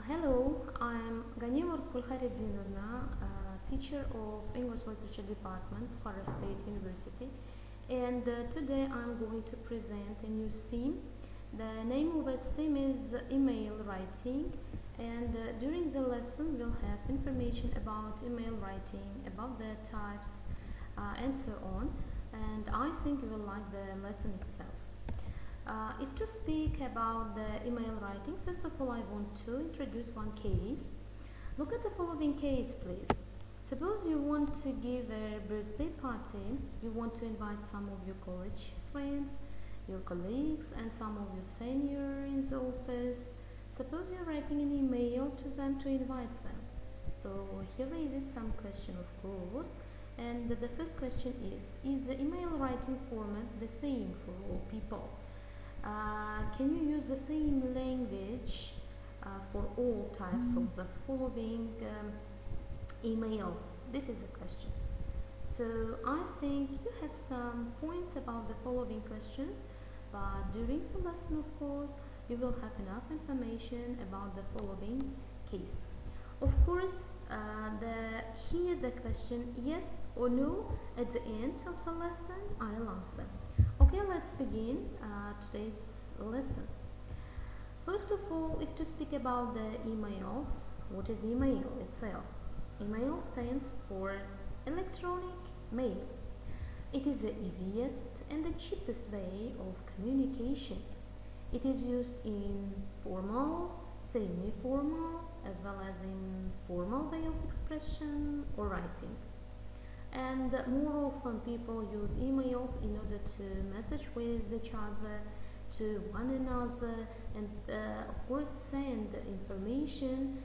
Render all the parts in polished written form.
Hello, I'm Ganeva Ruskulkharidinovna, teacher of English Literature Department, Bukhara State University, and today I'm going to present a new theme. The name of the theme is email writing, and during the lesson we'll have information about email writing, about the types, and so on, and I think you will like the lesson itself. If to speak about the email writing, first of all I want to introduce one case. Look at the following case, please. Suppose you want to give a birthday party, you want to invite some of your college friends, your colleagues, and some of your seniors in the office. Suppose you're writing an email to them to invite them. So here is some question, of course, and the first question is the email writing format the same for all people? Can you use the same language for all types of the following emails? This is a question. So I think you have some points about the following questions, but during the lesson, of course, you will have enough information about the following case. Of course, here the question yes or no at the end of the lesson, I'll answer. Okay, let's begin today's lesson. First of all, if to speak about the emails, what is email itself? Email stands for electronic mail. It is the easiest and the cheapest way of communication. It is used in formal, semi-formal, as well as in formal way of expression or writing. And more often people use emails in order to message with each other, to one another, and of course send information,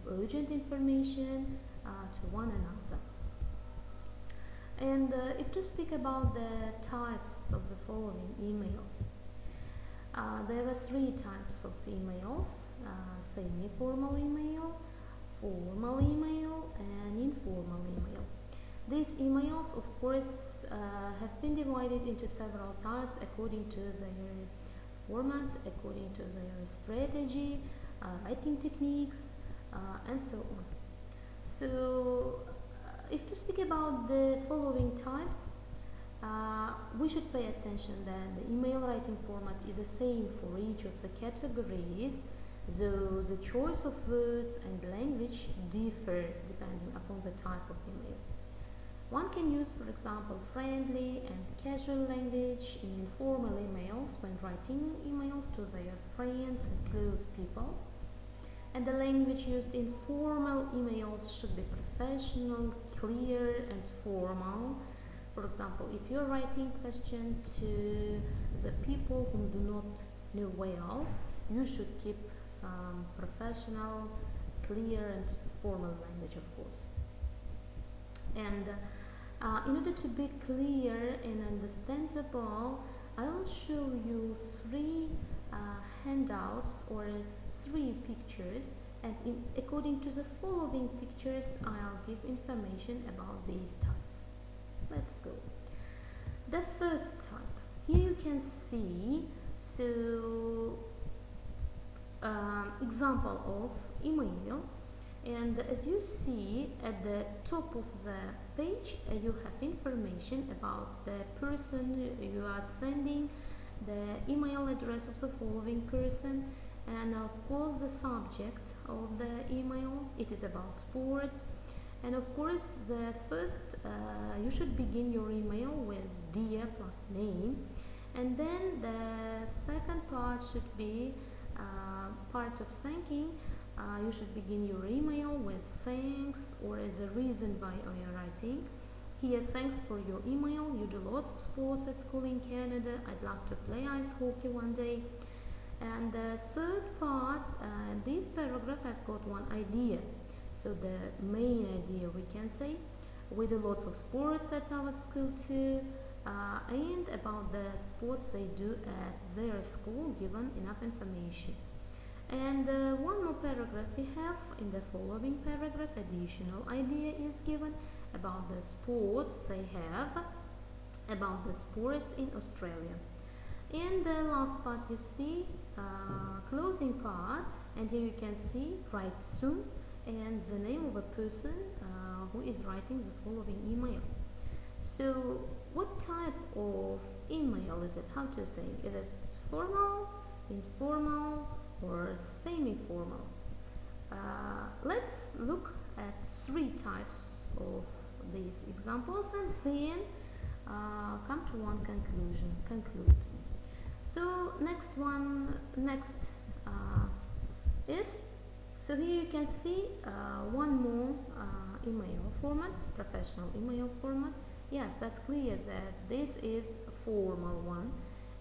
urgent information to one another. And if to speak about the types of the following emails, there are three types of emails: semi-formal email, formal email, and informal email. These emails, of course, have been divided into several types according to their format, according to their strategy, writing techniques, and so on. So, if to speak about the following types, we should pay attention that the email writing format is the same for each of the categories, though the choice of words and language differ depending upon the type of email. One can use, for example, friendly and casual language in formal emails when writing emails to their friends and close people. And the language used in formal emails should be professional, clear, and formal. For example, if you're writing a question to the people whom do not know well, you should keep some professional, clear, and formal language, of course. And in order to be clear and understandable, I will show you three handouts or three pictures, and according to the following pictures I'll give information about these types. Let's go. The first type, here you can see example of email. And as you see at the top of the page, you have information about the person you are sending, the email address of the following person, and of course the subject of the email. It is about sports. And of course the first, you should begin your email with dear plus name, and then the second part should be part of thanking. You should begin your email with thanks or as a reason why you are writing. Here, thanks for your email. You do lots of sports at school in Canada. I'd love to play ice hockey one day. And the third part, this paragraph has got one idea. So the main idea, we can say, we do lots of sports at our school too, and about the sports they do at their school, given enough information. And one more paragraph we have. In the following paragraph, additional idea is given about the sports they have, about the sports in Australia. And the last part you see, closing part, and here you can see write soon and the name of a person who is writing the following email. So what type of email is it? How to say? Is it formal, informal, or semi-formal? Let's look at 3 types of these examples and then come to one conclude. So next is, so here you can see one more email format, professional email format. Yes, that's clear that this is a formal one,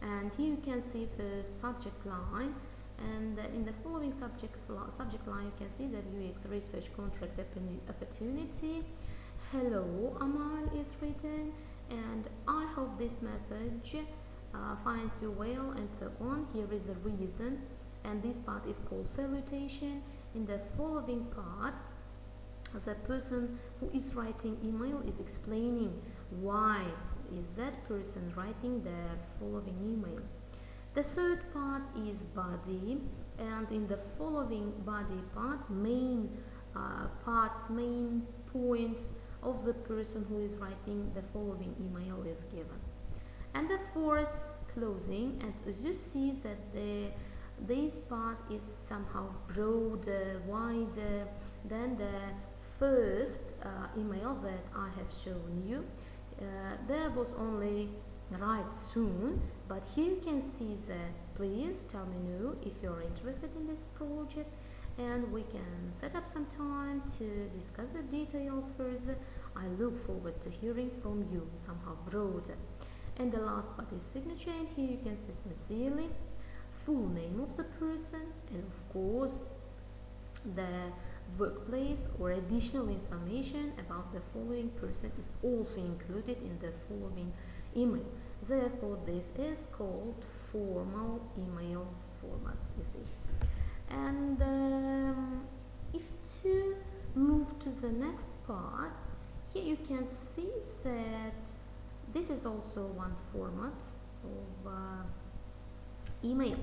and here you can see the subject line, and in the following subject line you can see that UX research contract opportunity. Hello, Amal is written, and I hope this message finds you well, and so on. Here is a reason, and this part is called salutation. In the following part, the person who is writing email is explaining why is that person writing the following email. The third part is body, and in the following body part, main points of the person who is writing the following email is given. And the fourth, closing, and as you see that this part is somehow broader, wider than the first email that I have shown you. There was only write soon, but here you can see that please tell me no if you're interested in this project, and we can set up some time to discuss the details further. I look forward to hearing from you, somehow broader. And the last part is signature, and here you can see sincerely, full name of the person, and of course the workplace or additional information about the following person is also included in the following email. Therefore, this is called formal email format, you see. And if to move to the next part, here you can see that this is also one format of email.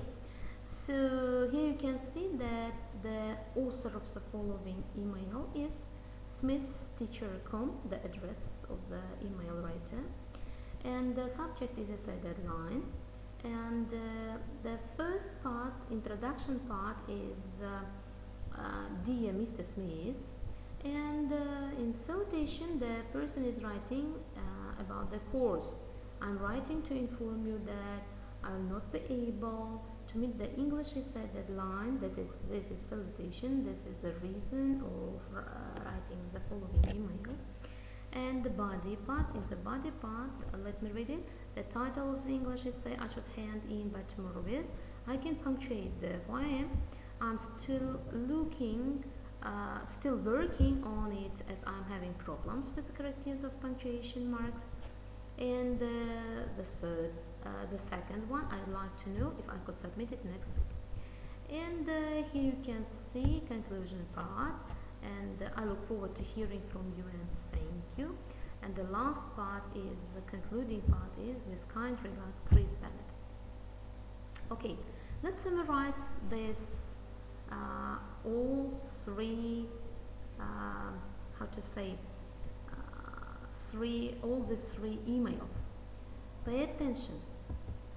So here you can see that the author of the following email is smithsteacher.com, the address of the email writer, and the subject is a deadline, and the first part, introduction part, is dear Mr. Smith, and in salutation the person is writing about the course. I'm writing to inform you that I will not be able to meet the English essay deadline. This is salutation. This is the reason of writing the following email. And the body part is the body part. Let me read it. The title of the English essay I should hand in by tomorrow is. I can punctuate the YM. I'm still working on it as I'm having problems with the correct use of punctuation marks. And the second one, I'd like to know if I could submit it next week. And here you can see conclusion part, and I look forward to hearing from you and thank you. And the last part is the concluding part is with kind regards, Chris Bennett. Okay, let's summarize this all three all these three emails. Pay attention.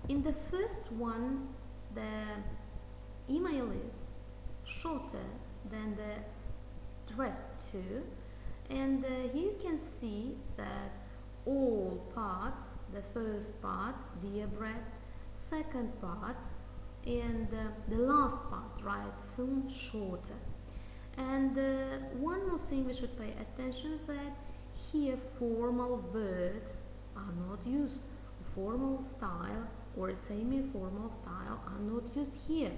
In the first one, the email is shorter than the rest two, and here you can see that all parts, the first part, dear Brad, second part, and the last part, right soon, shorter. And one more thing we should pay attention is that here formal words are not used. Formal style or semi-formal style are not used here.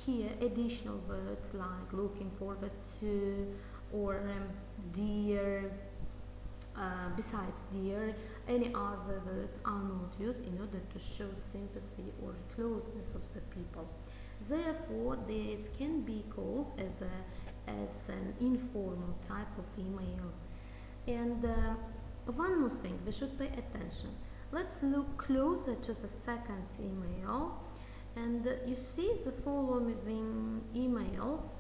Here additional words like looking forward to or dear, besides dear, any other words are not used in order to show sympathy or closeness of the people. Therefore, this can be called as an informal type of email. And one more thing, we should pay attention. Let's look closer to the second email, And you see the following email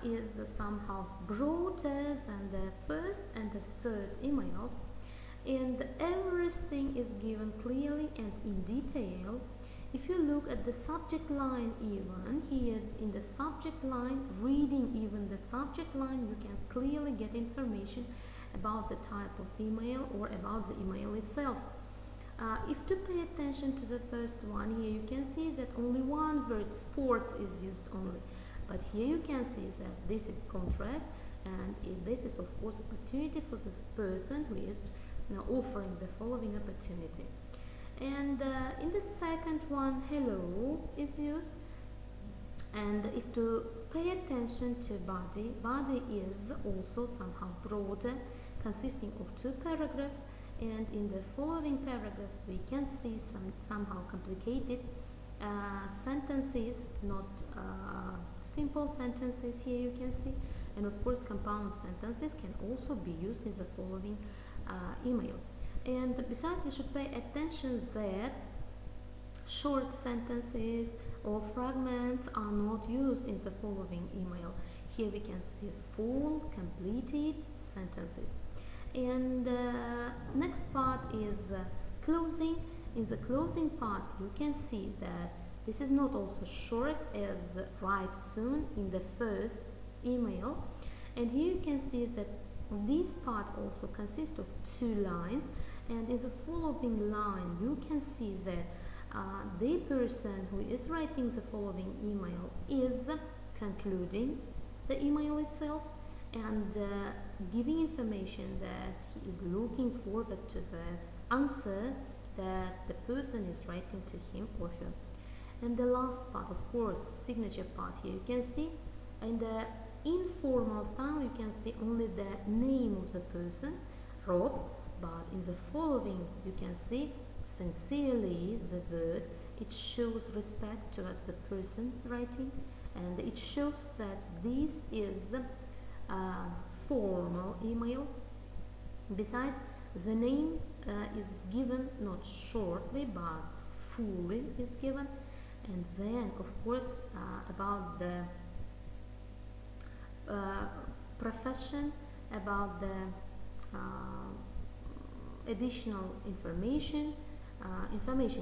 is somehow broader than the first and the third emails, and everything is given clearly and in detail. If you look at the subject line, even here in the subject line, reading even the subject line, you can clearly get information about the type of email or about the email itself. If to pay attention to the first one, here you can see that only one word, sports, is used only. But here you can see that this is contract, and this is of course opportunity for the person who is offering the following opportunity. And in the second one, hello is used. And if to pay attention to body, body is also somehow broader, consisting of two paragraphs. And in the following paragraphs we can see some somehow complicated sentences, not simple sentences here you can see, and of course compound sentences can also be used in the following email. And besides, you should pay attention that short sentences or fragments are not used in the following email. Here we can see full completed sentences. And the next part is closing. In the closing part you can see that this is not also short as write soon in the first email, and here you can see that this part also consists of two lines, and in the following line you can see that the person who is writing the following email is concluding the email itself and giving information that he is looking forward to the answer that the person is writing to him or her. And the last part, of course, signature part, here you can see in the informal style you can see only the name of the person, Rob, but in the following you can see sincerely the word. It shows respect towards the person writing, and it shows that this is formal email. Besides, the name is given not shortly but fully is given, and then of course about the profession, about the additional information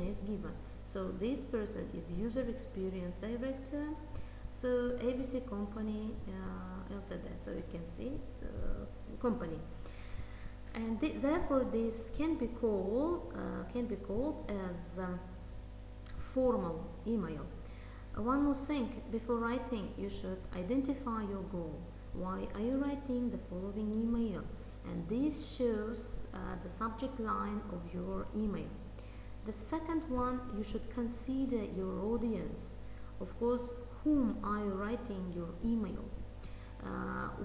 is given. So this person is user experience director, so ABC company Ltd. So you can see company, and therefore this can be called as formal email. One more thing, before writing you should identify your goal. Why are you writing the following email? And this shows the subject line of your email. The second one, you should consider your audience. Of course, whom are you writing your email?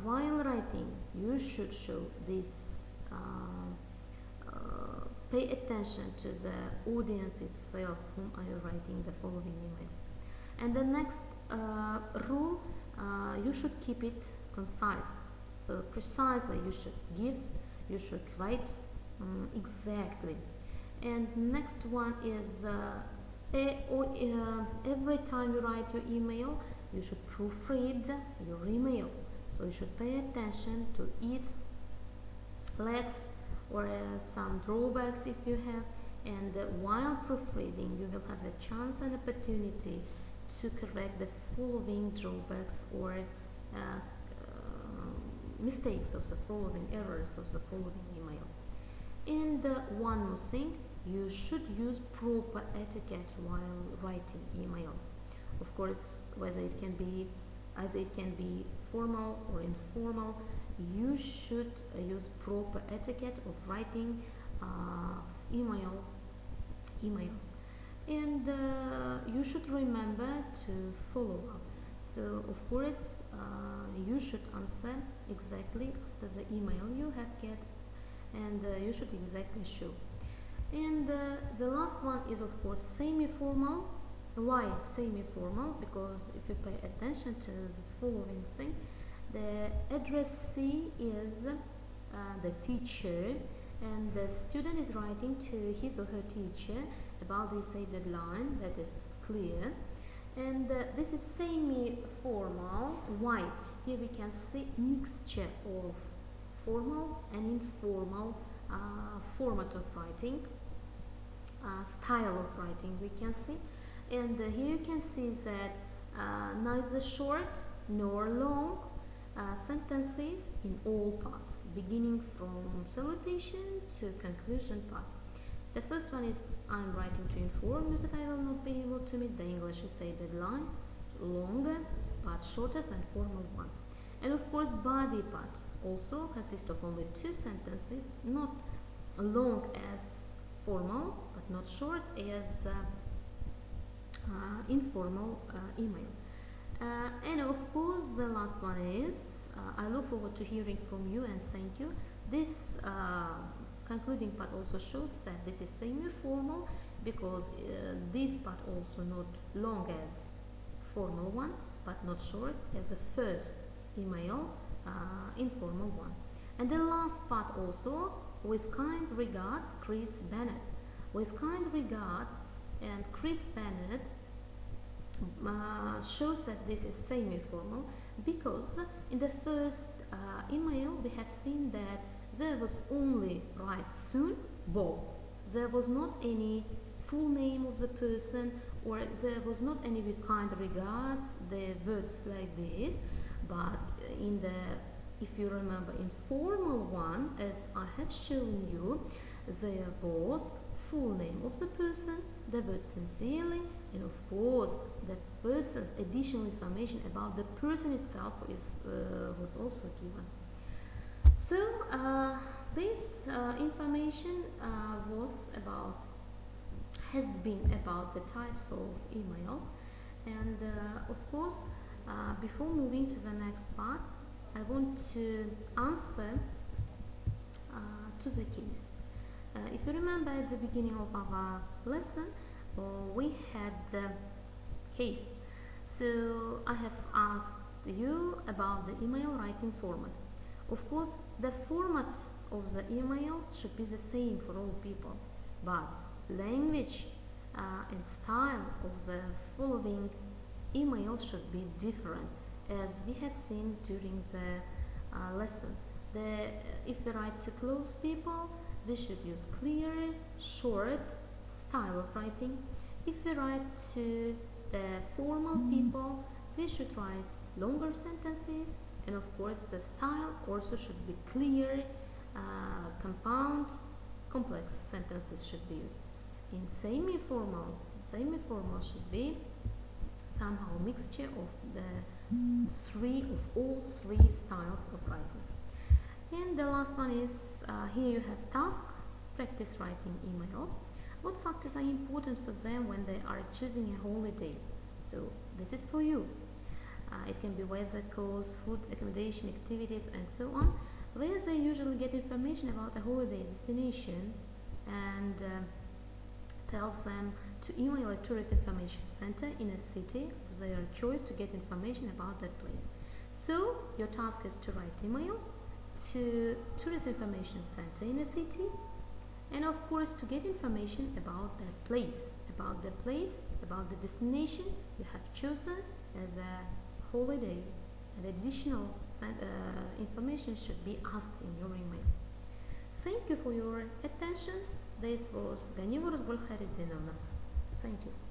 While writing, you should show this, pay attention to the audience itself, whom are you writing the following email. And the next rule, you should keep it concise. So precisely you should write exactly. And next one is every time you write your email, you should proofread your email. So you should pay attention to its lacks or some drawbacks if you have, and while proofreading you will have a chance and opportunity to correct the following drawbacks or mistakes of the following, errors of the following email. And one more thing, you should use proper etiquette while writing emails. Of course, whether it can be formal or informal, you should use proper etiquette of writing emails. And you should remember to follow up. So of course you should answer exactly after the email you have get, and you should exactly show. And the last one is of course semi-formal. Why semi-formal? Because if you pay attention to the following thing, the addressee is the teacher, and the student is writing to his or her teacher about the essay deadline that is clear. And this is semi-formal. Why? Here we can see mixture of formal and informal format of writing, style of writing we can see. And here you can see that neither short nor long sentences in all parts, beginning from salutation to conclusion part. The first one is I'm writing to inform you that I will not be able to meet. The English is a deadline, longer but shorter than formal one. And of course body part also consists of only two sentences, not long as formal but not short as informal email. And of course the last one is I look forward to hearing from you and thank you. This concluding part also shows that this is semi-formal because this part also not long as formal one but not short as the first email informal one. And the last part also, with kind regards, Chris Bennett. With kind regards, and Chris Bennett shows that this is semi-formal because in the first email we have seen that there was only write soon, Bob. There was not any full name of the person, or there was not any with kind regards, the words like this. But in the, if you remember, informal one, as I have shown you, there was full name of the person, the word sincerely, and of course the person's additional information about the person itself was also given. So this information has been about the types of emails, and of course before moving to the next part I want to answer to the case. If you remember at the beginning of our lesson we had case. So I have asked you about the email writing format. Of course the format of the email should be the same for all people, but language and style of the following email should be different, as we have seen during the lesson. If we write to close people, we should use clear, short style of writing. If we write to the formal people, we should write longer sentences, and of course the style also should be clear, compound, complex sentences should be used. In semi-formal should be somehow mixture of all three styles of writing. And the last one is here you have task, practice writing emails. What factors are important for them when they are choosing a holiday? So this is for you. It can be weather, cost, food, accommodation, activities, and so on. Where they usually get information about a holiday destination, and tells them to email a tourist information center in a city of their choice to get information about that place. So your task is to write email to tourist information center in a city, and of course to get information about that place, about the destination you have chosen as a holiday, and additional information should be asked in your email. Thank you for your attention. This was Ganieva Розгольхаредзиновна. Thank you.